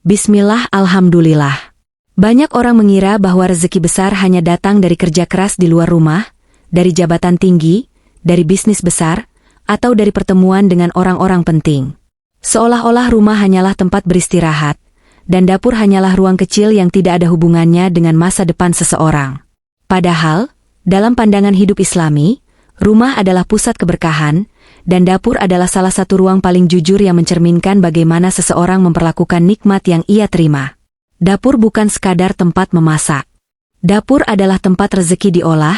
Bismillah, alhamdulillah. Banyak orang mengira bahwa rezeki besar hanya datang dari kerja keras di luar rumah, dari jabatan tinggi, dari bisnis besar, atau dari pertemuan dengan orang-orang penting. Seolah-olah rumah hanyalah tempat beristirahat, dan dapur hanyalah ruang kecil yang tidak ada hubungannya dengan masa depan seseorang. Padahal, dalam pandangan hidup Islami, rumah adalah pusat keberkahan, dan dapur adalah salah satu ruang paling jujur yang mencerminkan bagaimana seseorang memperlakukan nikmat yang ia terima. Dapur bukan sekadar tempat memasak. Dapur adalah tempat rezeki diolah,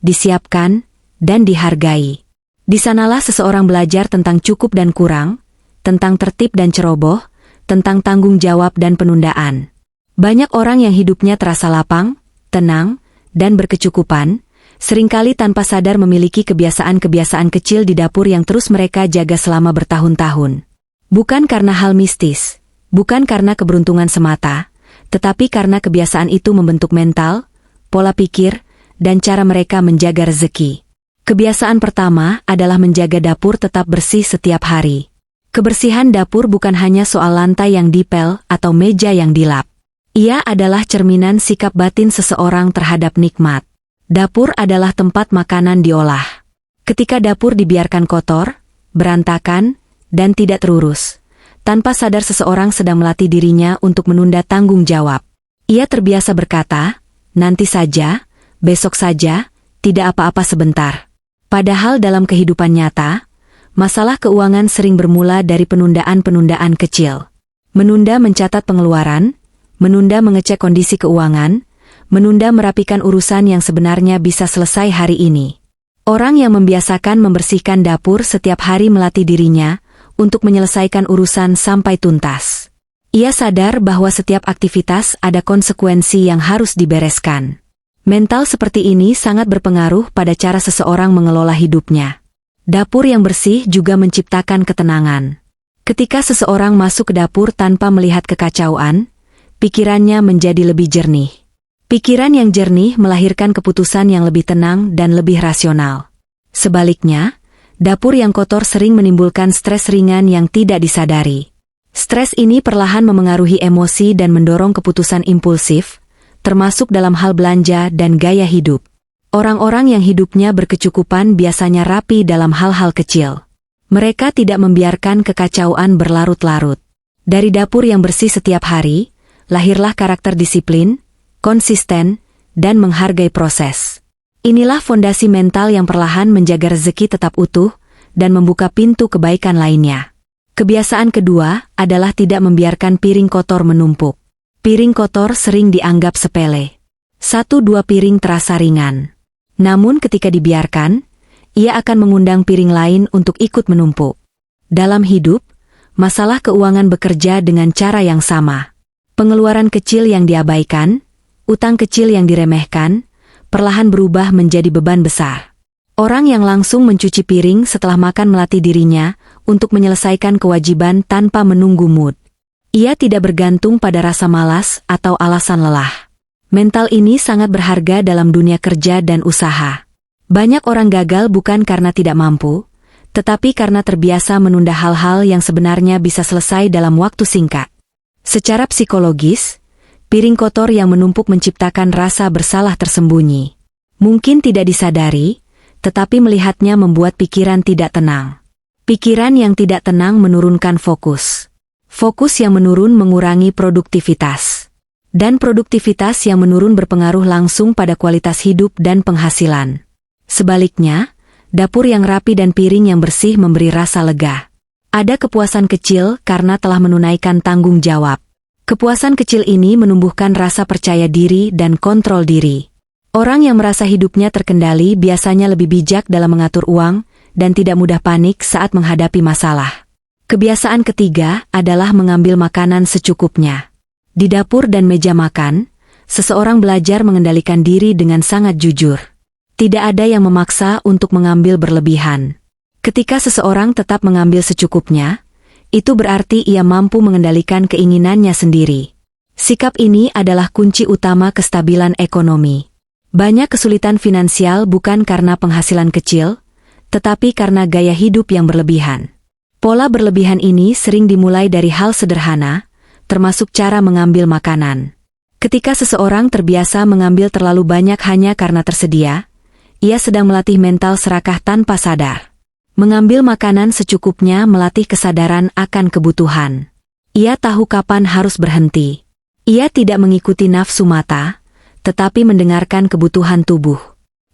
disiapkan, dan dihargai. Di sanalah seseorang belajar tentang cukup dan kurang, tentang tertib dan ceroboh, tentang tanggung jawab dan penundaan. Banyak orang yang hidupnya terasa lapang, tenang, dan berkecukupan, seringkali tanpa sadar memiliki kebiasaan-kebiasaan kecil di dapur yang terus mereka jaga selama bertahun-tahun. Bukan karena hal mistis, bukan karena keberuntungan semata, tetapi karena kebiasaan itu membentuk mental, pola pikir, dan cara mereka menjaga rezeki. Kebiasaan pertama adalah menjaga dapur tetap bersih setiap hari. Kebersihan dapur bukan hanya soal lantai yang dipel atau meja yang dilap. Ia adalah cerminan sikap batin seseorang terhadap nikmat. Dapur adalah tempat makanan diolah. Ketika dapur dibiarkan kotor, berantakan, dan tidak terurus, tanpa sadar seseorang sedang melatih dirinya untuk menunda tanggung jawab. Ia terbiasa berkata, nanti saja, besok saja, tidak apa-apa sebentar. Padahal dalam kehidupan nyata, masalah keuangan sering bermula dari penundaan-penundaan kecil. Menunda mencatat pengeluaran, menunda mengecek kondisi keuangan, menunda merapikan urusan yang sebenarnya bisa selesai hari ini. Orang yang membiasakan membersihkan dapur setiap hari melatih dirinya untuk menyelesaikan urusan sampai tuntas. Ia sadar bahwa setiap aktivitas ada konsekuensi yang harus dibereskan. Mental seperti ini sangat berpengaruh pada cara seseorang mengelola hidupnya. Dapur yang bersih juga menciptakan ketenangan. Ketika seseorang masuk ke dapur tanpa melihat kekacauan, pikirannya menjadi lebih jernih. Pikiran yang jernih melahirkan keputusan yang lebih tenang dan lebih rasional. Sebaliknya, dapur yang kotor sering menimbulkan stres ringan yang tidak disadari. Stres ini perlahan memengaruhi emosi dan mendorong keputusan impulsif, termasuk dalam hal belanja dan gaya hidup. Orang-orang yang hidupnya berkecukupan biasanya rapi dalam hal-hal kecil. Mereka tidak membiarkan kekacauan berlarut-larut. Dari dapur yang bersih setiap hari, lahirlah karakter disiplin, konsisten, dan menghargai proses. Inilah fondasi mental yang perlahan menjaga rezeki tetap utuh dan membuka pintu kebaikan lainnya. Kebiasaan kedua adalah tidak membiarkan piring kotor menumpuk. Piring kotor sering dianggap sepele. 1-2 piring terasa ringan. Namun ketika dibiarkan, ia akan mengundang piring lain untuk ikut menumpuk. Dalam hidup, masalah keuangan bekerja dengan cara yang sama. Pengeluaran kecil yang diabaikan, utang kecil yang diremehkan, perlahan berubah menjadi beban besar. Orang yang langsung mencuci piring setelah makan melatih dirinya untuk menyelesaikan kewajiban tanpa menunggu mood. Ia tidak bergantung pada rasa malas atau alasan lelah. Mental ini sangat berharga dalam dunia kerja dan usaha. Banyak orang gagal bukan karena tidak mampu, tetapi karena terbiasa menunda hal-hal yang sebenarnya bisa selesai dalam waktu singkat. Secara psikologis, piring kotor yang menumpuk menciptakan rasa bersalah tersembunyi. Mungkin tidak disadari, tetapi melihatnya membuat pikiran tidak tenang. Pikiran yang tidak tenang menurunkan fokus. Fokus yang menurun mengurangi produktivitas. Dan produktivitas yang menurun berpengaruh langsung pada kualitas hidup dan penghasilan. Sebaliknya, dapur yang rapi dan piring yang bersih memberi rasa lega. Ada kepuasan kecil karena telah menunaikan tanggung jawab. Kepuasan kecil ini menumbuhkan rasa percaya diri dan kontrol diri. Orang yang merasa hidupnya terkendali biasanya lebih bijak dalam mengatur uang dan tidak mudah panik saat menghadapi masalah. Kebiasaan ketiga adalah mengambil makanan secukupnya. Di dapur dan meja makan, seseorang belajar mengendalikan diri dengan sangat jujur. Tidak ada yang memaksa untuk mengambil berlebihan. Ketika seseorang tetap mengambil secukupnya, itu berarti ia mampu mengendalikan keinginannya sendiri. Sikap ini adalah kunci utama kestabilan ekonomi. Banyak kesulitan finansial bukan karena penghasilan kecil, tetapi karena gaya hidup yang berlebihan. Pola berlebihan ini sering dimulai dari hal sederhana, termasuk cara mengambil makanan. Ketika seseorang terbiasa mengambil terlalu banyak hanya karena tersedia, ia sedang melatih mental serakah tanpa sadar. Mengambil makanan secukupnya melatih kesadaran akan kebutuhan. Ia tahu kapan harus berhenti. Ia tidak mengikuti nafsu mata, tetapi mendengarkan kebutuhan tubuh.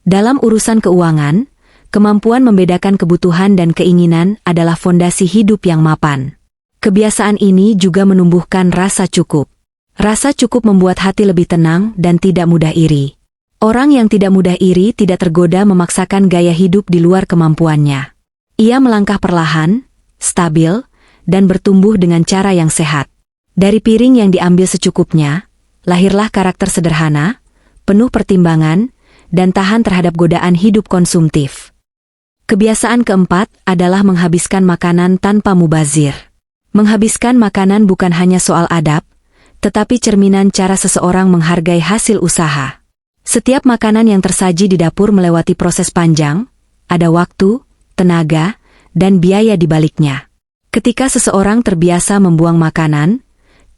Dalam urusan keuangan, kemampuan membedakan kebutuhan dan keinginan adalah fondasi hidup yang mapan. Kebiasaan ini juga menumbuhkan rasa cukup. Rasa cukup membuat hati lebih tenang dan tidak mudah iri. Orang yang tidak mudah iri tidak tergoda memaksakan gaya hidup di luar kemampuannya. Ia melangkah perlahan, stabil, dan bertumbuh dengan cara yang sehat. Dari piring yang diambil secukupnya, lahirlah karakter sederhana, penuh pertimbangan, dan tahan terhadap godaan hidup konsumtif. Kebiasaan keempat adalah menghabiskan makanan tanpa mubazir. Menghabiskan makanan bukan hanya soal adab, tetapi cerminan cara seseorang menghargai hasil usaha. Setiap makanan yang tersaji di dapur melewati proses panjang, ada waktu, tenaga, dan biaya di baliknya. Ketika seseorang terbiasa membuang makanan,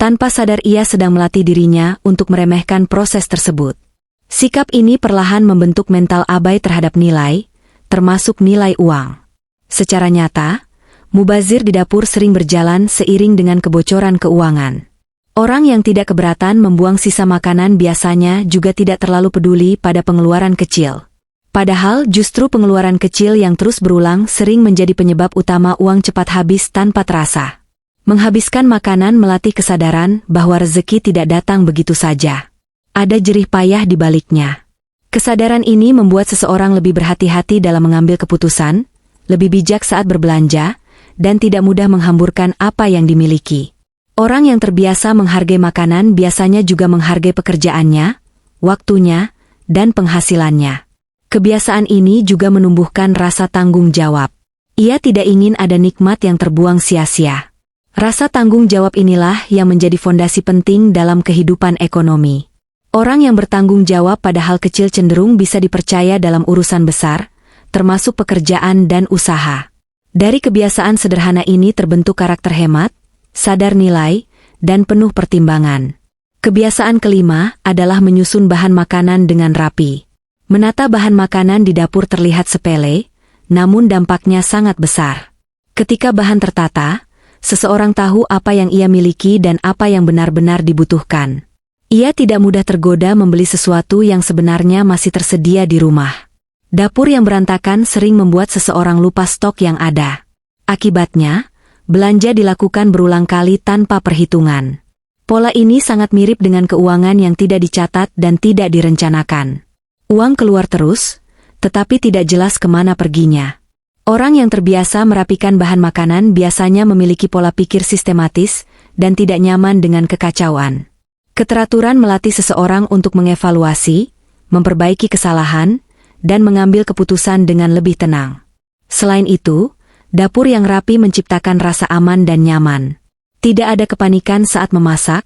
tanpa sadar ia sedang melatih dirinya untuk meremehkan proses tersebut. Sikap ini perlahan membentuk mental abai terhadap nilai, termasuk nilai uang. Secara nyata, mubazir di dapur sering berjalan seiring dengan kebocoran keuangan. Orang yang tidak keberatan membuang sisa makanan biasanya juga tidak terlalu peduli pada pengeluaran kecil. Padahal justru pengeluaran kecil yang terus berulang sering menjadi penyebab utama uang cepat habis tanpa terasa. Menghabiskan makanan melatih kesadaran bahwa rezeki tidak datang begitu saja. Ada jerih payah di baliknya. Kesadaran ini membuat seseorang lebih berhati-hati dalam mengambil keputusan, lebih bijak saat berbelanja, dan tidak mudah menghamburkan apa yang dimiliki. Orang yang terbiasa menghargai makanan biasanya juga menghargai pekerjaannya, waktunya, dan penghasilannya. Kebiasaan ini juga menumbuhkan rasa tanggung jawab. Ia tidak ingin ada nikmat yang terbuang sia-sia. Rasa tanggung jawab inilah yang menjadi fondasi penting dalam kehidupan ekonomi. Orang yang bertanggung jawab pada hal kecil cenderung bisa dipercaya dalam urusan besar, termasuk pekerjaan dan usaha. Dari kebiasaan sederhana ini terbentuk karakter hemat, sadar nilai, dan penuh pertimbangan. Kebiasaan kelima adalah menyusun bahan makanan dengan rapi. Menata bahan makanan di dapur terlihat sepele, namun dampaknya sangat besar. Ketika bahan tertata, seseorang tahu apa yang ia miliki dan apa yang benar-benar dibutuhkan. Ia tidak mudah tergoda membeli sesuatu yang sebenarnya masih tersedia di rumah. Dapur yang berantakan sering membuat seseorang lupa stok yang ada. Akibatnya, belanja dilakukan berulang kali tanpa perhitungan. Pola ini sangat mirip dengan keuangan yang tidak dicatat dan tidak direncanakan. Uang keluar terus, tetapi tidak jelas kemana perginya. Orang yang terbiasa merapikan bahan makanan biasanya memiliki pola pikir sistematis dan tidak nyaman dengan kekacauan. Keteraturan melatih seseorang untuk mengevaluasi, memperbaiki kesalahan, dan mengambil keputusan dengan lebih tenang. Selain itu, dapur yang rapi menciptakan rasa aman dan nyaman. Tidak ada kepanikan saat memasak,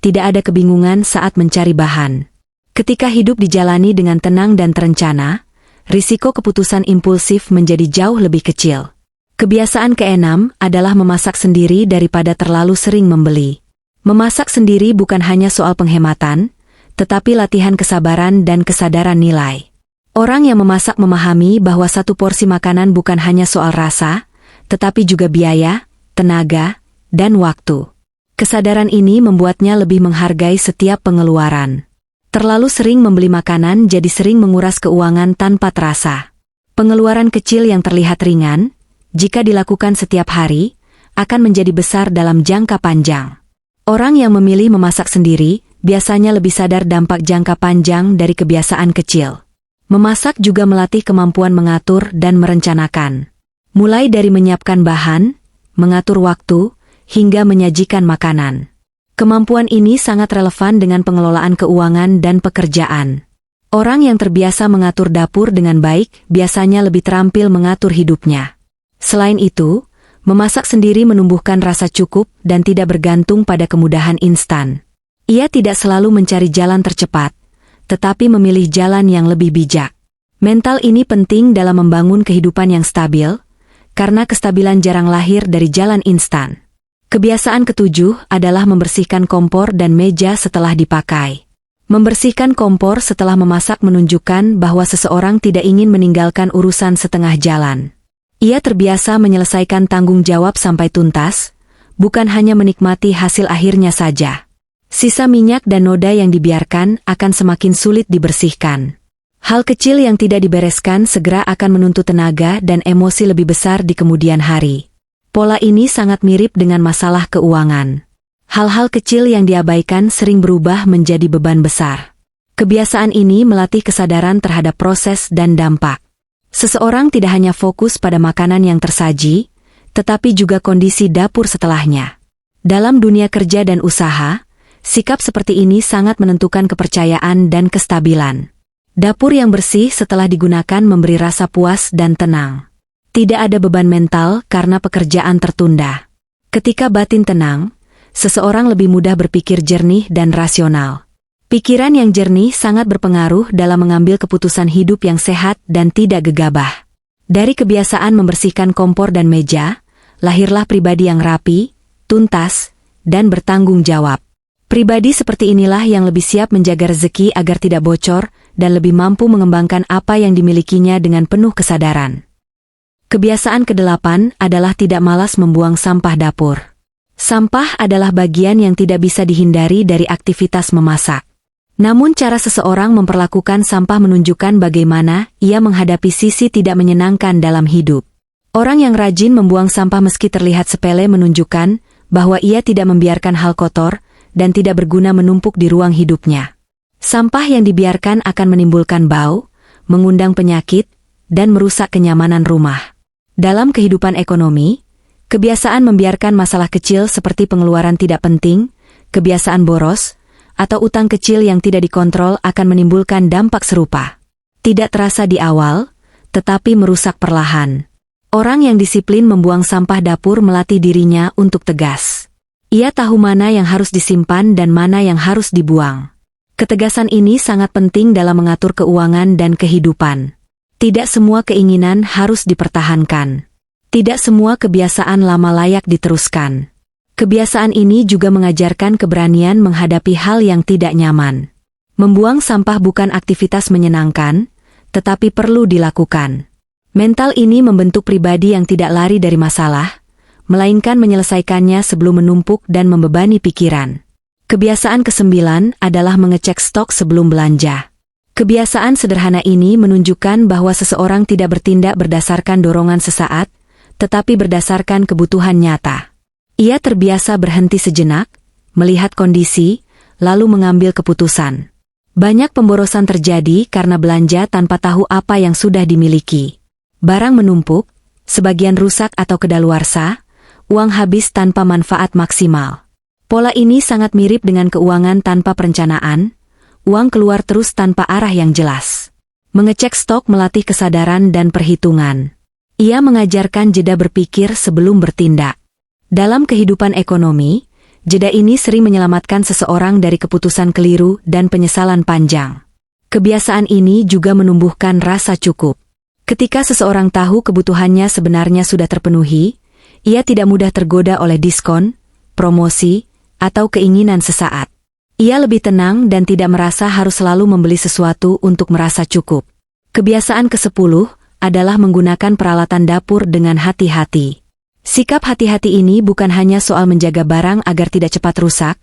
tidak ada kebingungan saat mencari bahan. Ketika hidup dijalani dengan tenang dan terencana, risiko keputusan impulsif menjadi jauh lebih kecil. Kebiasaan keenam adalah memasak sendiri daripada terlalu sering membeli. Memasak sendiri bukan hanya soal penghematan, tetapi latihan kesabaran dan kesadaran nilai. Orang yang memasak memahami bahwa satu porsi makanan bukan hanya soal rasa, tetapi juga biaya, tenaga, dan waktu. Kesadaran ini membuatnya lebih menghargai setiap pengeluaran. Terlalu sering membeli makanan jadi sering menguras keuangan tanpa terasa. Pengeluaran kecil yang terlihat ringan, jika dilakukan setiap hari, akan menjadi besar dalam jangka panjang. Orang yang memilih memasak sendiri biasanya lebih sadar dampak jangka panjang dari kebiasaan kecil. Memasak juga melatih kemampuan mengatur dan merencanakan. Mulai dari menyiapkan bahan, mengatur waktu, hingga menyajikan makanan. Kemampuan ini sangat relevan dengan pengelolaan keuangan dan pekerjaan. Orang yang terbiasa mengatur dapur dengan baik biasanya lebih terampil mengatur hidupnya. Selain itu, memasak sendiri menumbuhkan rasa cukup dan tidak bergantung pada kemudahan instan. Ia tidak selalu mencari jalan tercepat, tetapi memilih jalan yang lebih bijak. Mental ini penting dalam membangun kehidupan yang stabil, karena kestabilan jarang lahir dari jalan instan. Kebiasaan ketujuh adalah membersihkan kompor dan meja setelah dipakai. Membersihkan kompor setelah memasak menunjukkan bahwa seseorang tidak ingin meninggalkan urusan setengah jalan. Ia terbiasa menyelesaikan tanggung jawab sampai tuntas, bukan hanya menikmati hasil akhirnya saja. Sisa minyak dan noda yang dibiarkan akan semakin sulit dibersihkan. Hal kecil yang tidak dibereskan segera akan menuntut tenaga dan emosi lebih besar di kemudian hari. Pola ini sangat mirip dengan masalah keuangan. Hal-hal kecil yang diabaikan sering berubah menjadi beban besar. Kebiasaan ini melatih kesadaran terhadap proses dan dampak. Seseorang tidak hanya fokus pada makanan yang tersaji, tetapi juga kondisi dapur setelahnya. Dalam dunia kerja dan usaha, sikap seperti ini sangat menentukan kepercayaan dan kestabilan. Dapur yang bersih setelah digunakan memberi rasa puas dan tenang. Tidak ada beban mental karena pekerjaan tertunda. Ketika batin tenang, seseorang lebih mudah berpikir jernih dan rasional. Pikiran yang jernih sangat berpengaruh dalam mengambil keputusan hidup yang sehat dan tidak gegabah. Dari kebiasaan membersihkan kompor dan meja, lahirlah pribadi yang rapi, tuntas, dan bertanggung jawab. Pribadi seperti inilah yang lebih siap menjaga rezeki agar tidak bocor dan lebih mampu mengembangkan apa yang dimilikinya dengan penuh kesadaran. Kebiasaan ke-8 adalah tidak malas membuang sampah dapur. Sampah adalah bagian yang tidak bisa dihindari dari aktivitas memasak. Namun cara seseorang memperlakukan sampah menunjukkan bagaimana ia menghadapi sisi tidak menyenangkan dalam hidup. Orang yang rajin membuang sampah meski terlihat sepele menunjukkan bahwa ia tidak membiarkan hal kotor dan tidak berguna menumpuk di ruang hidupnya. Sampah yang dibiarkan akan menimbulkan bau, mengundang penyakit, dan merusak kenyamanan rumah. Dalam kehidupan ekonomi, kebiasaan membiarkan masalah kecil seperti pengeluaran tidak penting, kebiasaan boros, atau utang kecil yang tidak dikontrol akan menimbulkan dampak serupa. Tidak terasa di awal, tetapi merusak perlahan. Orang yang disiplin membuang sampah dapur melatih dirinya untuk tegas. Ia tahu mana yang harus disimpan dan mana yang harus dibuang. Ketegasan ini sangat penting dalam mengatur keuangan dan kehidupan. Tidak semua keinginan harus dipertahankan. Tidak semua kebiasaan lama layak diteruskan. Kebiasaan ini juga mengajarkan keberanian menghadapi hal yang tidak nyaman. Membuang sampah bukan aktivitas menyenangkan, tetapi perlu dilakukan. Mental ini membentuk pribadi yang tidak lari dari masalah, melainkan menyelesaikannya sebelum menumpuk dan membebani pikiran. Kebiasaan ke-9 adalah mengecek stok sebelum belanja. Kebiasaan sederhana ini menunjukkan bahwa seseorang tidak bertindak berdasarkan dorongan sesaat, tetapi berdasarkan kebutuhan nyata. Ia terbiasa berhenti sejenak, melihat kondisi, lalu mengambil keputusan. Banyak pemborosan terjadi karena belanja tanpa tahu apa yang sudah dimiliki. Barang menumpuk, sebagian rusak atau kedaluarsa, uang habis tanpa manfaat maksimal. Pola ini sangat mirip dengan keuangan tanpa perencanaan, uang keluar terus tanpa arah yang jelas. Mengecek stok melatih kesadaran dan perhitungan. Ia mengajarkan jeda berpikir sebelum bertindak. Dalam kehidupan ekonomi, jeda ini sering menyelamatkan seseorang dari keputusan keliru dan penyesalan panjang. Kebiasaan ini juga menumbuhkan rasa cukup. Ketika seseorang tahu kebutuhannya sebenarnya sudah terpenuhi, ia tidak mudah tergoda oleh diskon, promosi, atau keinginan sesaat. Ia lebih tenang dan tidak merasa harus selalu membeli sesuatu untuk merasa cukup. Kebiasaan ke-10 adalah menggunakan peralatan dapur dengan hati-hati. Sikap hati-hati ini bukan hanya soal menjaga barang agar tidak cepat rusak,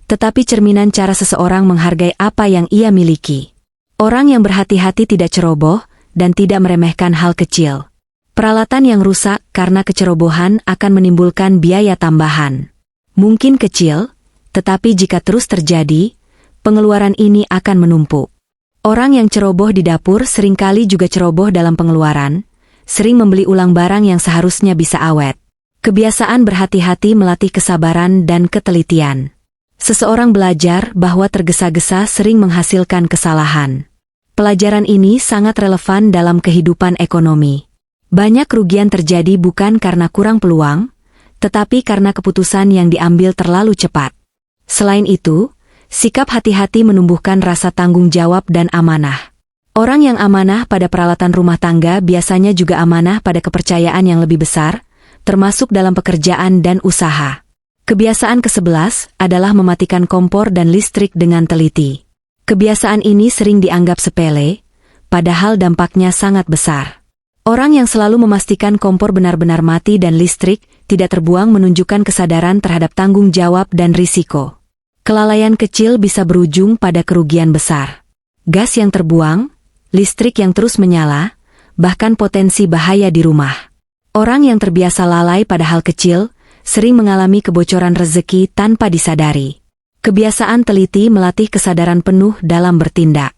tetapi cerminan cara seseorang menghargai apa yang ia miliki. Orang yang berhati-hati tidak ceroboh dan tidak meremehkan hal kecil. Peralatan yang rusak karena kecerobohan akan menimbulkan biaya tambahan. Mungkin kecil, tetapi jika terus terjadi, pengeluaran ini akan menumpuk. Orang yang ceroboh di dapur seringkali juga ceroboh dalam pengeluaran, sering membeli ulang barang yang seharusnya bisa awet. Kebiasaan berhati-hati melatih kesabaran dan ketelitian. Seseorang belajar bahwa tergesa-gesa sering menghasilkan kesalahan. Pelajaran ini sangat relevan dalam kehidupan ekonomi. Banyak kerugian terjadi bukan karena kurang peluang, tetapi karena keputusan yang diambil terlalu cepat. Selain itu, sikap hati-hati menumbuhkan rasa tanggung jawab dan amanah. Orang yang amanah pada peralatan rumah tangga biasanya juga amanah pada kepercayaan yang lebih besar, termasuk dalam pekerjaan dan usaha. Kebiasaan ke-11 adalah mematikan kompor dan listrik dengan teliti. Kebiasaan ini sering dianggap sepele, padahal dampaknya sangat besar. Orang yang selalu memastikan kompor benar-benar mati dan listrik tidak terbuang menunjukkan kesadaran terhadap tanggung jawab dan risiko. Kelalaian kecil bisa berujung pada kerugian besar. Gas yang terbuang, listrik yang terus menyala, bahkan potensi bahaya di rumah. Orang yang terbiasa lalai pada hal kecil, sering mengalami kebocoran rezeki tanpa disadari. Kebiasaan teliti melatih kesadaran penuh dalam bertindak.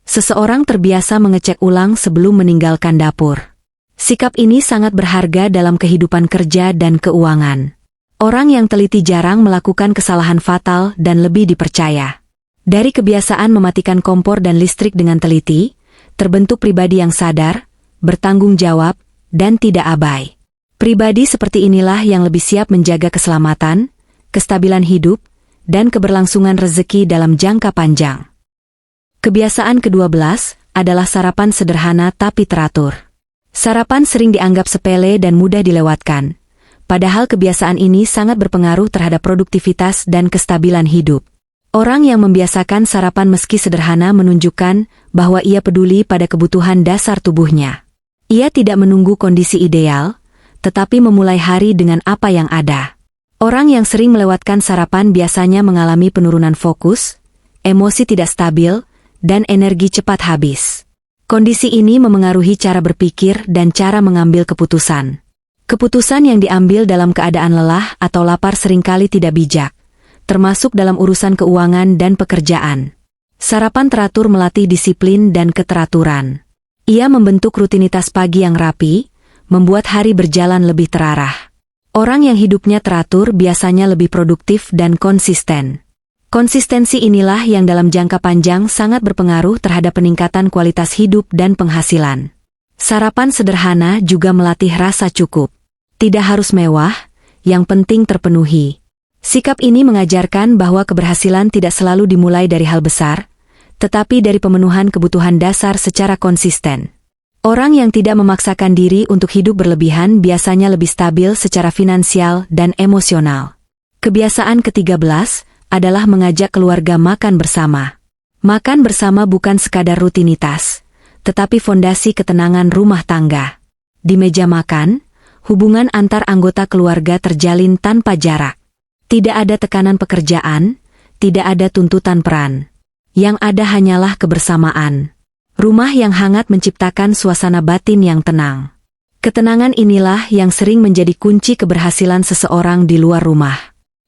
Seseorang terbiasa mengecek ulang sebelum meninggalkan dapur. Sikap ini sangat berharga dalam kehidupan kerja dan keuangan. Orang yang teliti jarang melakukan kesalahan fatal dan lebih dipercaya. Dari kebiasaan mematikan kompor dan listrik dengan teliti, terbentuk pribadi yang sadar, bertanggung jawab, dan tidak abai. Pribadi seperti inilah yang lebih siap menjaga keselamatan, kestabilan hidup, dan keberlangsungan rezeki dalam jangka panjang. Kebiasaan ke-12 adalah sarapan sederhana tapi teratur. Sarapan sering dianggap sepele dan mudah dilewatkan, padahal kebiasaan ini sangat berpengaruh terhadap produktivitas dan kestabilan hidup. Orang yang membiasakan sarapan meski sederhana menunjukkan bahwa ia peduli pada kebutuhan dasar tubuhnya. Ia tidak menunggu kondisi ideal, tetapi memulai hari dengan apa yang ada. Orang yang sering melewatkan sarapan biasanya mengalami penurunan fokus, emosi tidak stabil, dan energi cepat habis. Kondisi ini memengaruhi cara berpikir dan cara mengambil keputusan. Keputusan yang diambil dalam keadaan lelah atau lapar seringkali tidak bijak, termasuk dalam urusan keuangan dan pekerjaan. Sarapan teratur melatih disiplin dan keteraturan. Ia membentuk rutinitas pagi yang rapi, membuat hari berjalan lebih terarah. Orang yang hidupnya teratur biasanya lebih produktif dan konsisten. Konsistensi inilah yang dalam jangka panjang sangat berpengaruh terhadap peningkatan kualitas hidup dan penghasilan. Sarapan sederhana juga melatih rasa cukup. Tidak harus mewah, yang penting terpenuhi. Sikap ini mengajarkan bahwa keberhasilan tidak selalu dimulai dari hal besar, tetapi dari pemenuhan kebutuhan dasar secara konsisten. Orang yang tidak memaksakan diri untuk hidup berlebihan biasanya lebih stabil secara finansial dan emosional. Kebiasaan ke-13 adalah mengajak keluarga makan bersama. Makan bersama bukan sekadar rutinitas, tetapi fondasi ketenangan rumah tangga. Di meja makan, hubungan antar anggota keluarga terjalin tanpa jarak. Tidak ada tekanan pekerjaan, tidak ada tuntutan peran. Yang ada hanyalah kebersamaan. Rumah yang hangat menciptakan suasana batin yang tenang. Ketenangan inilah yang sering menjadi kunci keberhasilan seseorang di luar rumah.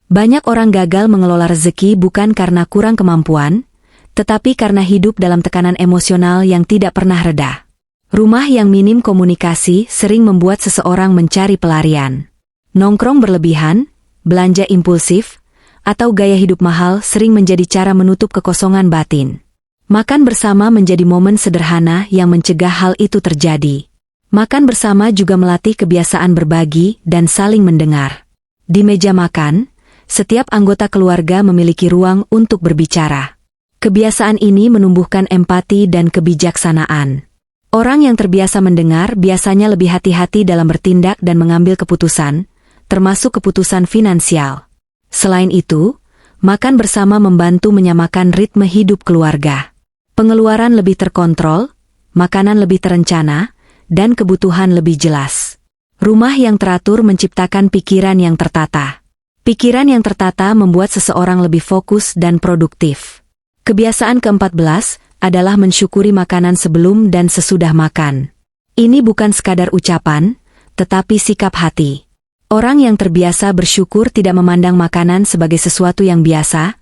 Banyak orang gagal mengelola rezeki bukan karena kurang kemampuan, tetapi karena hidup dalam tekanan emosional yang tidak pernah reda. Rumah yang minim komunikasi sering membuat seseorang mencari pelarian. Nongkrong berlebihan, belanja impulsif, atau gaya hidup mahal sering menjadi cara menutup kekosongan batin. Makan bersama menjadi momen sederhana yang mencegah hal itu terjadi. Makan bersama juga melatih kebiasaan berbagi dan saling mendengar. Di meja makan, setiap anggota keluarga memiliki ruang untuk berbicara. Kebiasaan ini menumbuhkan empati dan kebijaksanaan. Orang yang terbiasa mendengar biasanya lebih hati-hati dalam bertindak dan mengambil keputusan, termasuk keputusan finansial. Selain itu, makan bersama membantu menyamakan ritme hidup keluarga. Pengeluaran lebih terkontrol, makanan lebih terencana, dan kebutuhan lebih jelas. Rumah yang teratur menciptakan pikiran yang tertata. Pikiran yang tertata membuat seseorang lebih fokus dan produktif. Kebiasaan ke-14 adalah mensyukuri makanan sebelum dan sesudah makan. Ini bukan sekadar ucapan, tetapi sikap hati. Orang yang terbiasa bersyukur tidak memandang makanan sebagai sesuatu yang biasa,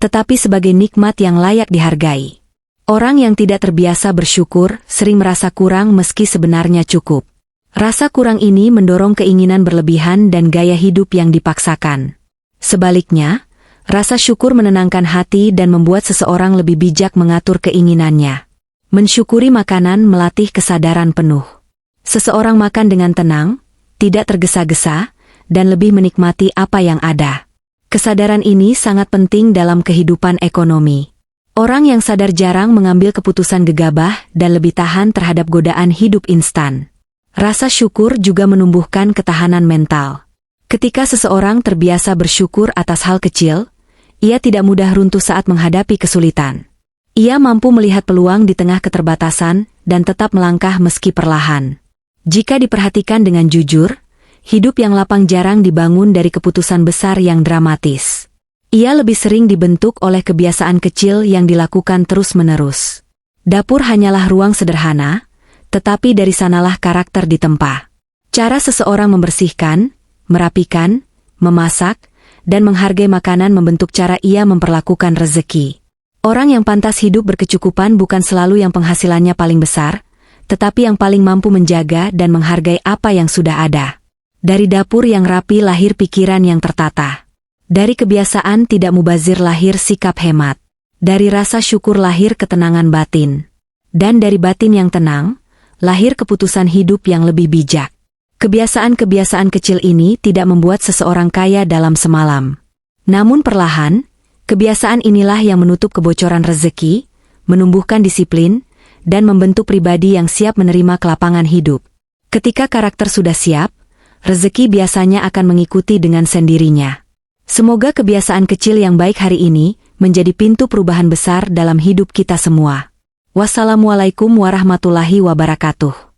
tetapi sebagai nikmat yang layak dihargai. Orang yang tidak terbiasa bersyukur sering merasa kurang meski sebenarnya cukup. Rasa kurang ini mendorong keinginan berlebihan dan gaya hidup yang dipaksakan. Sebaliknya, rasa syukur menenangkan hati dan membuat seseorang lebih bijak mengatur keinginannya. Mensyukuri makanan melatih kesadaran penuh. Seseorang makan dengan tenang, tidak tergesa-gesa, dan lebih menikmati apa yang ada. Kesadaran ini sangat penting dalam kehidupan ekonomi. Orang yang sadar jarang mengambil keputusan gegabah dan lebih tahan terhadap godaan hidup instan. Rasa syukur juga menumbuhkan ketahanan mental. Ketika seseorang terbiasa bersyukur atas hal kecil, ia tidak mudah runtuh saat menghadapi kesulitan. Ia mampu melihat peluang di tengah keterbatasan dan tetap melangkah meski perlahan. Jika diperhatikan dengan jujur, hidup yang lapang jarang dibangun dari keputusan besar yang dramatis. Ia lebih sering dibentuk oleh kebiasaan kecil yang dilakukan terus-menerus. Dapur hanyalah ruang sederhana, tetapi dari sanalah karakter ditempa. Cara seseorang membersihkan, merapikan, memasak, dan menghargai makanan membentuk cara ia memperlakukan rezeki. Orang yang pantas hidup berkecukupan bukan selalu yang penghasilannya paling besar, tetapi yang paling mampu menjaga dan menghargai apa yang sudah ada. Dari dapur yang rapi lahir pikiran yang tertata. Dari kebiasaan tidak mubazir lahir sikap hemat. Dari rasa syukur lahir ketenangan batin. Dan dari batin yang tenang, lahir keputusan hidup yang lebih bijak. Kebiasaan-kebiasaan kecil ini tidak membuat seseorang kaya dalam semalam. Namun perlahan, kebiasaan inilah yang menutup kebocoran rezeki, menumbuhkan disiplin, dan membentuk pribadi yang siap menerima kelapangan hidup. Ketika karakter sudah siap, rezeki biasanya akan mengikuti dengan sendirinya. Semoga kebiasaan kecil yang baik hari ini menjadi pintu perubahan besar dalam hidup kita semua. Wassalamualaikum warahmatullahi wabarakatuh.